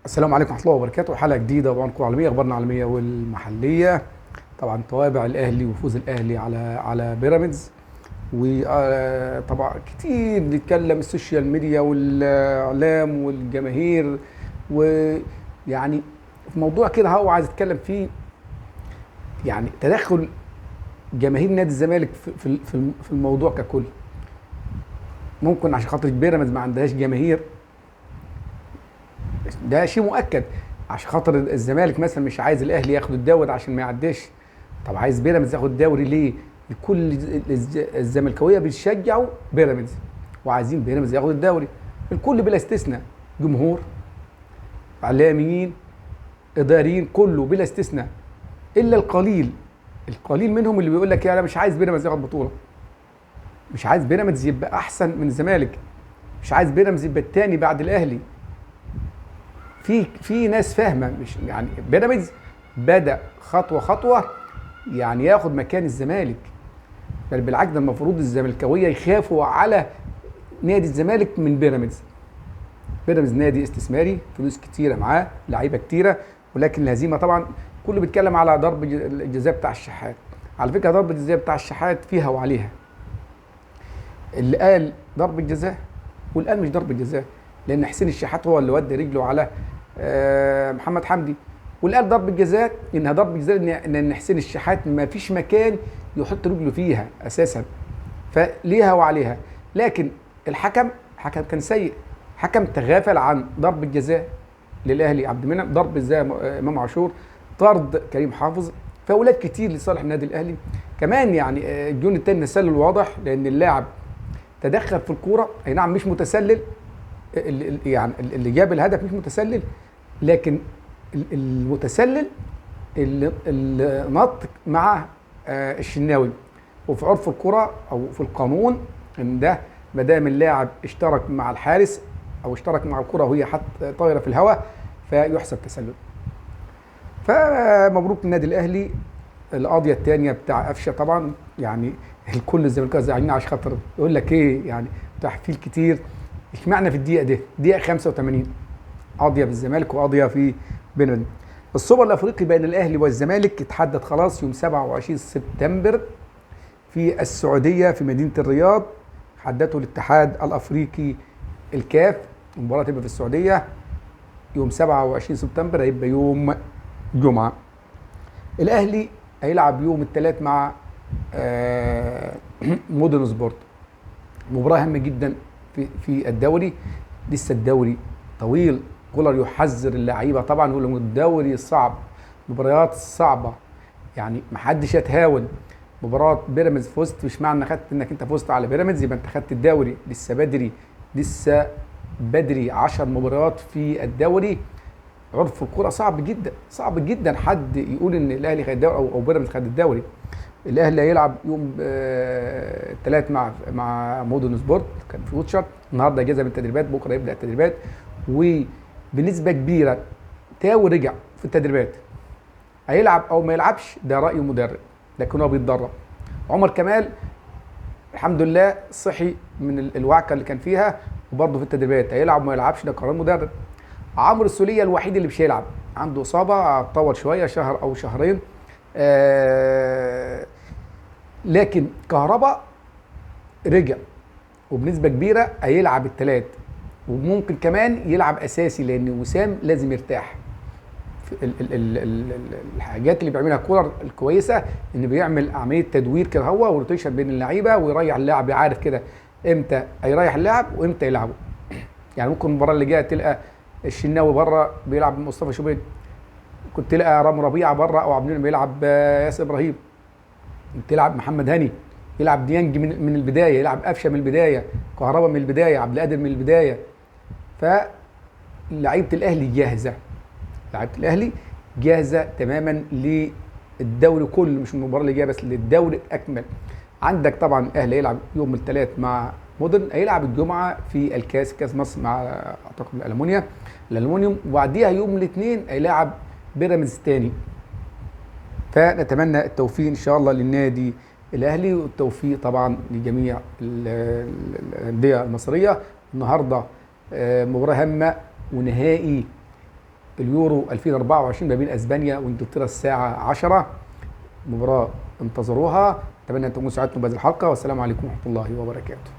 السلام عليكم ورحمة الله وبركاته. حلقة جديدة طبعا كرة عالمية، أخبارنا العالمية والمحلية. طبعا توابع الأهلي وفوز الأهلي على بيراميدز. وطبعا كتير بيتكلم السوشيال ميديا والإعلام والجماهير، ويعني في موضوع كده هو عايز أتكلم فيه. يعني تدخل جماهير نادي الزمالك في الموضوع ككل. ممكن عشان خاطر بيراميدز ما عندهاش جماهير، ده شيء مؤكد. عشان خاطر الزمالك مثلا مش عايز الاهلي ياخد الدوري عشان ما يعديش. طب عايز بيراميدز ياخد الدوري ليه؟ الكل الزملكاويه بيشجعوا بيراميدز وعايزين بيراميدز ياخد الدوري، الكل بلا استثناء، جمهور، اعلاميين، اداريين، كله بلا استثناء، الا القليل منهم اللي بيقول لك انا مش عايز بيراميدز ياخد بطوله، مش عايز بيراميدز يبقى احسن من الزمالك، مش عايز بيراميدز يبقى الثاني بعد الاهلي. في ناس فاهمه، مش يعني بيراميدز بدا خطوه خطوه يعني ياخد مكان الزمالك، بل بالعكس ده المفروض الزملكاويه يخافوا على نادي الزمالك من بيراميدز. بيراميدز نادي استثماري، فلوس كتيره معاه، لعيبه كتيره، ولكن الهزيمه طبعا كله بيتكلم على ضرب الجزاء بتاع الشحات. على فكره ضرب الجزاء بتاع الشحات فيها وعليها، اللي قال ضرب الجزاء واللي قال مش ضرب الجزاء، لان حسين الشحات هو اللي ودى رجله على محمد حمدي، واللي قال ضرب الجزاء انها ضرب الجزاء ان حسين الشحات ما فيش مكان يحط رجله فيها اساسا، فليها وعليها. لكن حكم كان سيء، حكم تغافل عن ضرب الجزاء للاهلي عبد المنعم، ضرب الجزاء امام عاشور، طرد كريم حافظ، فاولاد كتير لصالح النادي الاهلي. كمان يعني الجون الثاني تسلل واضح، لان اللاعب تدخل في الكوره، اي نعم مش متسلل، يعني اللي جاب الهدف مش متسلل، لكن المتسلل اللي نط مع الشناوي. وفي عرف الكرة او في القانون ان ده ما دام اللاعب اشترك مع الحارس او اشترك مع الكرة وهي حتى طايره في الهواء فيحسب تسلل. فمبروك للنادي الاهلي. القضيه الثانيه بتاع قفشه طبعا يعني الكل الزملكاويه زعلانين عشان خاطر يقول لك ايه يعني تحفيل كتير. اشمعنى في الدقيقه دي دقيقه 85 قاضيه بالزمالك وقاضيه في بيراميدز. السوبر الافريقي بين الاهلي والزمالك اتحدد خلاص يوم 27 سبتمبر في السعوديه في مدينه الرياض. حدده الاتحاد الافريقي الكاف، المباراه تبقى في السعوديه يوم 27 سبتمبر، هيبقى يوم جمعه. الاهلي هيلعب يوم الثلاث مع مودرن سبورت، مباراه هامه جدا في الدوري. لسه الدوري طويل، كولر يحذر اللعيبه طبعا، يقول لهم الدوري صعب، مباريات صعبه، يعني محدش يتهاون. مباراه بيراميدز فزت، مش معنى انك انت فزت على بيراميدز يبقى انت خدت الدوري، لسه بدري، لسه بدري. 10 مباريات في الدوري، عرف الكوره صعب جدا، صعب جدا حد يقول ان الاهلي خد الدوري او بيراميدز خد الدوري. الاهلي هيلعب يوم الثلاث مع مودرن سبورت، كان في فوتشر. النهارده اجازه من التدريبات، بكره يبدا التدريبات، وبنسبه كبيره تاو رجع في التدريبات. هيلعب او ما يلعبش ده راي مدرب، لكن هو بيتدرب. عمر كمال الحمد لله صحي من الوعكه اللي كان فيها، وبرضه في التدريبات. هيلعب ما يلعبش ده قرار مدرب. عمرو السوليه الوحيد اللي مش هيلعب، عنده اصابه هتطول شويه، شهر او شهرين. لكن كهربا رجع، وبنسبه كبيره هيلعب الثلاث، وممكن كمان يلعب اساسي لان وسام لازم يرتاح. الحاجات اللي بيعملها كولر الكويسه ان بيعمل عمليه تدوير كده هو وروتيشن بين اللعيبه، ويريح اللاعب، عارف كده امتى هيريح اللاعب وامتى يلعبه. يعني ممكن المباراه اللي جايه تلقى الشناوي بره بيلعب مصطفى شوبير، كنت تلقى رامي ربيعه بره او عبد المنعم بيلعب ياسر ابراهيم، تلعب محمد هاني، يلعب ديانج من البدايه، يلعب قفشه من البدايه، كهربا من البدايه، عبد القادر من البدايه. فلعيبه الاهلي جاهزه، لعيبه الاهلي جاهزه تماما للدوري كله، مش المباراه اللي جايه بس، للدوري اكمل. عندك طبعا الاهلي هيلعب يوم الثلاث مع مودرن، هيلعب الجمعه في الكاس، كاس مصر مع اعتقد الالومنيوم، وبعديها يوم الاثنين هيلاعب بيراميدز تاني. فنتمنى التوفيق ان شاء الله للنادي الاهلي، والتوفيق طبعا لجميع الانديه المصريه. النهارده مباراه هامه ونهائي اليورو 2024 ما بين اسبانيا وانجلترا الساعه 10. مباراه انتظروها. اتمنى ان تكونوا سعدتم بهذه الحلقه، والسلام عليكم ورحمه الله وبركاته.